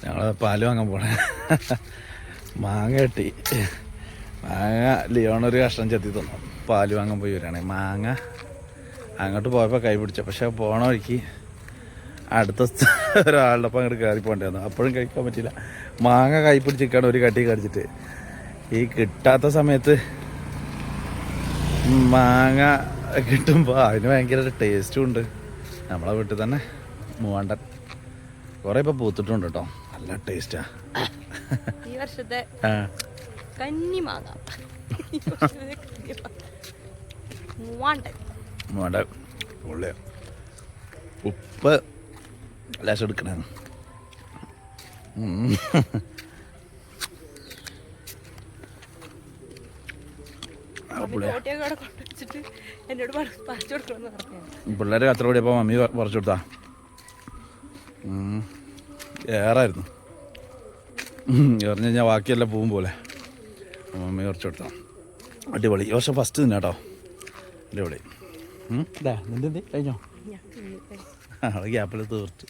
ഞങ്ങൾ പാല് വാങ്ങാൻ പോണേ. മാങ്ങ കിട്ടി. മാങ്ങ ലിയോണൊരു കഷ്ണം ചെത്തി തന്നു. പാല് വാങ്ങാൻ പോയി വരികയാണെ. മാങ്ങ അങ്ങോട്ട് പോയപ്പോൾ കൈ പിടിച്ച, പക്ഷെ പോണ വഴിക്ക് അടുത്ത ഒരാളുടെ ഒപ്പം അങ്ങോട്ട് കയറി പോകേണ്ടി വന്നു. അപ്പോഴും കഴിക്കാൻ പറ്റില്ല. മാങ്ങ കൈ പിടിച്ചിരിക്കുകയാണ് ഒരു കട്ടി കടിച്ചിട്ട്. ഈ കിട്ടാത്ത സമയത്ത് മാങ്ങ കിട്ടുമ്പോൾ അതിന് ഭയങ്കര ടേസ്റ്റും ഉണ്ട്. നമ്മളെ വീട്ടിൽ തന്നെ മൂവാണ്ടൻ കുറേ ഇപ്പോൾ പൂത്തിട്ടുണ്ട് കേട്ടോ. നല്ല ടേസ്റ്റാ. ഈ വർഷത്തെ കന്നി മാങ്ങ മൂവാണ്ടൻ ഉള്ളി ഉപ്പ് ലേശം എടുക്കണേ. പിള്ളേർ കത്ര കൂടിയപ്പോൾ മമ്മി പറിച്ചു കൊടുത്താ. ഏറായിരുന്നു. എറിഞ്ഞു കഴിഞ്ഞാൽ ബാക്കിയെല്ലാം പോവും പോലെ. മമ്മി കുറച്ച് കൊടുത്താ. അടിപൊളി. ഈ വർഷം ഫസ്റ്റ് തന്നെ കേട്ടോ. അടിപൊളി. ഇതാ നിന്റെ കഴിഞ്ഞോ? ഗ്യാപ്പിൽ തീർച്ചു.